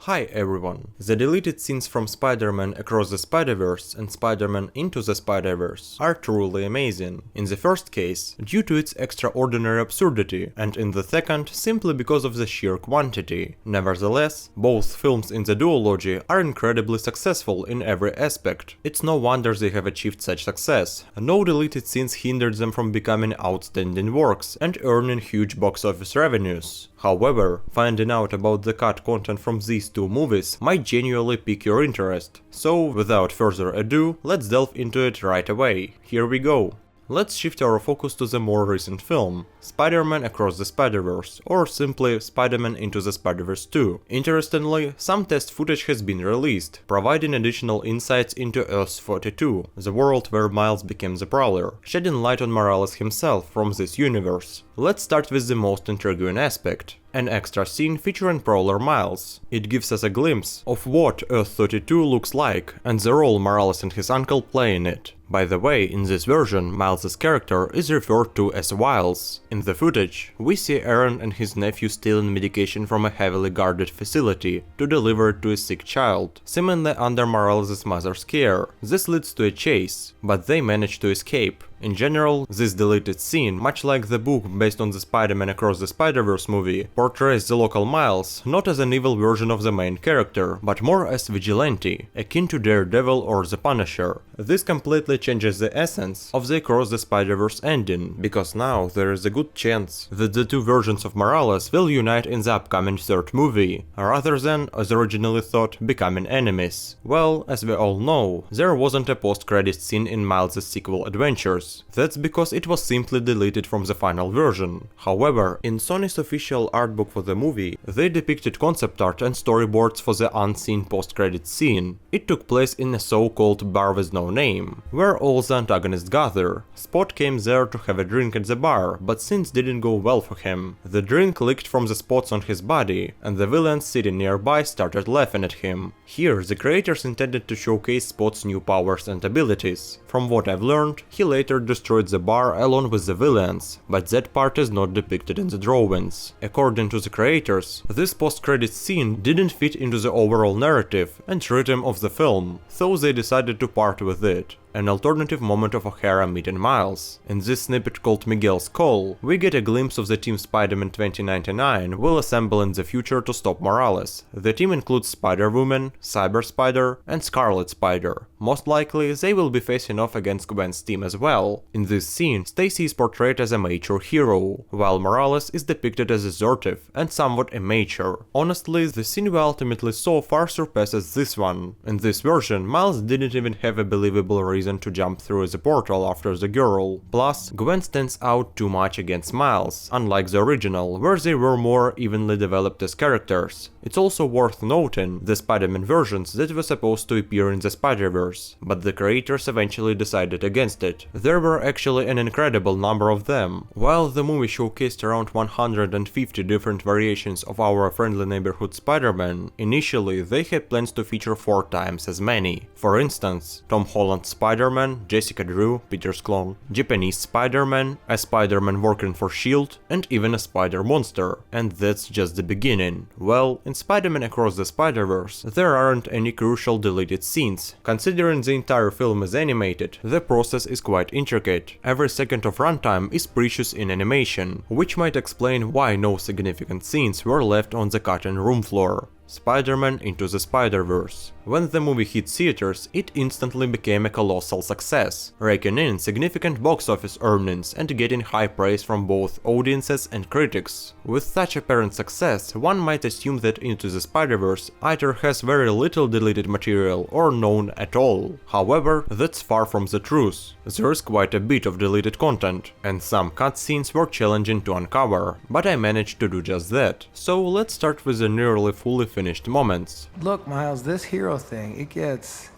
Hi everyone! The deleted scenes from Spider-Man Across the Spider-Verse and Spider-Man Into the Spider-Verse are truly amazing. In the first case, due to its extraordinary absurdity, and in the second, simply because of the sheer quantity. Nevertheless, both films in the duology are incredibly successful in every aspect. It's no wonder they have achieved such success. No deleted scenes hindered them from becoming outstanding works and earning huge box office revenues. However, finding out about the cut content from these two movies might genuinely pique your interest. So, without further ado, let's delve into it right away. Here we go. Let's shift our focus to the more recent film, Spider-Man Across the Spider-Verse, or simply Spider-Man Into the Spider-Verse 2. Interestingly, some test footage has been released, providing additional insights into Earth 42, the world where Miles became the Prowler, shedding light on Morales himself from this universe. Let's start with the most intriguing aspect. An extra scene featuring Prowler Miles. It gives us a glimpse of what Earth 32 looks like and the role Morales and his uncle play in it. By the way, in this version, Miles' character is referred to as Wiles. In the footage, we see Aaron and his nephew stealing medication from a heavily guarded facility to deliver it to a sick child, seemingly under Morales' mother's care. This leads to a chase, but they manage to escape. In general, this deleted scene, much like the book based on the Spider-Man Across the Spider-Verse movie, portrays the local Miles not as an evil version of the main character, but more as vigilante, akin to Daredevil or the Punisher. This completely changes the essence of the Across the Spider-Verse ending, because now there is a good chance that the two versions of Morales will unite in the upcoming third movie, rather than, as originally thought, becoming enemies. Well, as we all know, there wasn't a post-credit scene in Miles' sequel adventures. That's because it was simply deleted from the final version. However, in Sony's official art book for the movie, they depicted concept art and storyboards for the unseen post-credit scene. It took place in a so-called bar with no name, where all the antagonists gather. Spot came there to have a drink at the bar, but things didn't go well for him. The drink leaked from the spots on his body, and the villains sitting nearby started laughing at him. Here, the creators intended to showcase Spot's new powers and abilities. From what I've learned, he later destroyed the bar along with the villains, but that part is not depicted in the drawings. According to the creators, this post-credit scene didn't fit into the overall narrative and rhythm of the film, so they decided to part with it. An alternative moment of O'Hara meeting Miles. In this snippet called Miguel's Call, we get a glimpse of the team Spider-Man 2099 will assemble in the future to stop Morales. The team includes Spider-Woman, Cyber Spider, and Scarlet Spider. Most likely, they will be facing off against Gwen's team as well. In this scene, Stacy is portrayed as a mature hero, while Morales is depicted as assertive and somewhat immature. Honestly, the scene we ultimately saw far surpasses this one. In this version, Miles didn't even have a believable reason to jump through the portal after the girl. Plus, Gwen stands out too much against Miles, unlike the original, where they were more evenly developed as characters. It's also worth noting the Spider-Man versions that were supposed to appear in the Spider-Verse, but the creators eventually decided against it. There were actually an incredible number of them. While the movie showcased around 150 different variations of our friendly neighborhood Spider-Man, initially they had plans to feature 4 times as many. For instance, Tom Holland's Spider-Man, Jessica Drew, Peter's clone, Japanese Spider-Man, a Spider-Man working for S.H.I.E.L.D., and even a Spider-Monster. And that's just the beginning. Well, in Spider-Man Across the Spider-Verse, there aren't any crucial deleted scenes. Considering the entire film is animated, the process is quite intricate. Every second of runtime is precious in animation, which might explain why no significant scenes were left on the cutting room floor. Spider-Man Into the Spider-Verse. When the movie hit theaters, it instantly became a colossal success, raking in significant box office earnings and getting high praise from both audiences and critics. With such apparent success, one might assume that Into the Spider-Verse either has very little deleted material or none at all. However, that's far from the truth. There is quite a bit of deleted content, and some cutscenes were challenging to uncover, but I managed to do just that. So let's start with the nearly fully finished moments. Look, Miles, this hero thing, it gets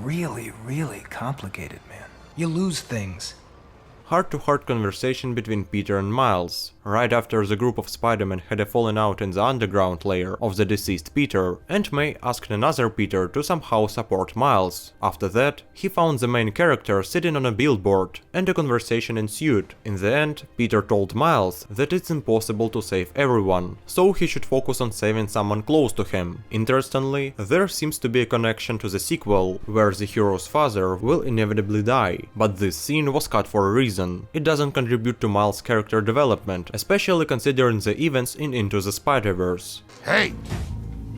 really complicated, man. You lose things. heart-to-heart conversation between Peter and Miles, right after the group of Spider-Men had a fallen out in the underground layer of the deceased Peter, and May asked another Peter to somehow support Miles. After that, he found the main character sitting on a billboard, and a conversation ensued. In the end, Peter told Miles that it's impossible to save everyone, so he should focus on saving someone close to him. Interestingly, there seems to be a connection to the sequel, where the hero's father will inevitably die, but this scene was cut for a reason. It doesn't contribute to Miles' character development, especially considering the events in Into the Spider-Verse. Hey,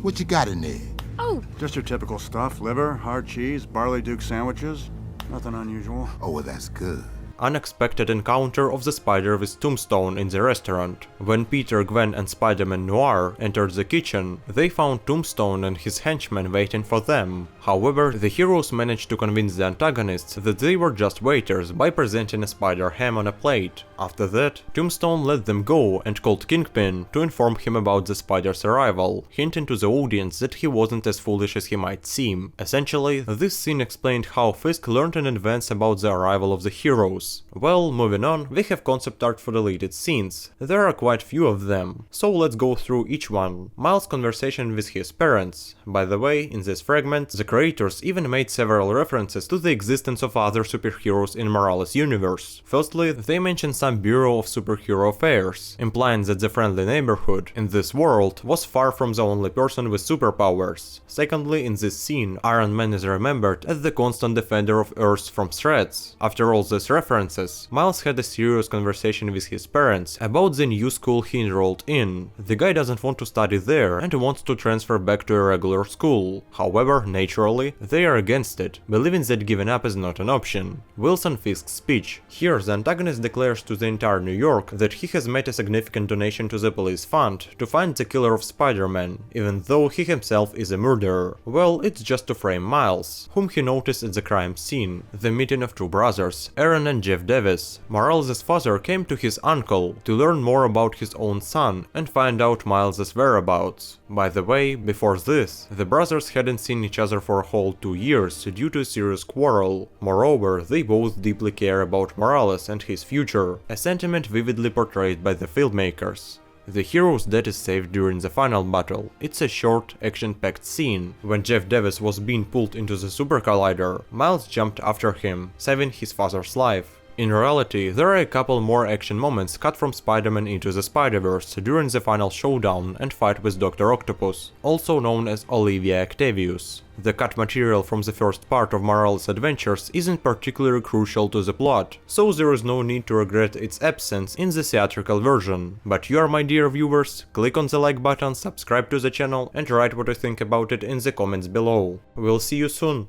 what you got in there? Oh, Just your typical stuff, liver, hard cheese, barley duke sandwiches. Nothing unusual. Oh, well, that's good. Unexpected encounter of the Spider with Tombstone in the restaurant. When Peter, Gwen and Spider-Man Noir entered the kitchen, they found Tombstone and his henchmen waiting for them. However, the heroes managed to convince the antagonists that they were just waiters by presenting a spider ham on a plate. After that, Tombstone let them go and called Kingpin to inform him about the spider's arrival, hinting to the audience that he wasn't as foolish as he might seem. Essentially, this scene explained how Fisk learned in advance about the arrival of the heroes. Well, moving on, we have concept art for deleted scenes. There are quite few of them, so let's go through each one. Miles' conversation with his parents. By the way, in this fragment, the creators even made several references to the existence of other superheroes in Morales' universe. Firstly, they mention some Bureau of Superhero Affairs, implying that the friendly neighborhood in this world was far from the only person with superpowers. Secondly, in this scene, Iron Man is remembered as the constant defender of Earth from threats. After all these references, Miles had a serious conversation with his parents about the new school he enrolled in. The guy doesn't want to study there and wants to transfer back to a regular school. However, naturally, they are against it, believing that giving up is not an option. Wilson Fisk's speech. Here, the antagonist declares to the entire New York that he has made a significant donation to the police fund to find the killer of Spider-Man, even though he himself is a murderer. Well, it's just to frame Miles, whom he noticed at the crime scene, the meeting of two brothers, Aaron and Jeff Davis. Morales' father came to his uncle to learn more about his own son and find out Miles' whereabouts. By the way, before this, the brothers hadn't seen each other for a whole 2 years due to a serious quarrel. Moreover, they both deeply care about Morales and his future, a sentiment vividly portrayed by the filmmakers. The hero's death is saved during the final battle. It's a short, action-packed scene. When Jeff Davis was being pulled into the Super Collider, Miles jumped after him, saving his father's life. In reality, there are a couple more action moments cut from Spider-Man Into the Spider-Verse during the final showdown and fight with Dr. Octopus, also known as Olivia Octavius. The cut material from the first part of Morales' adventures isn't particularly crucial to the plot, so there is no need to regret its absence in the theatrical version. But you, my dear viewers, click on the like button, subscribe to the channel and write what you think about it in the comments below. We'll see you soon!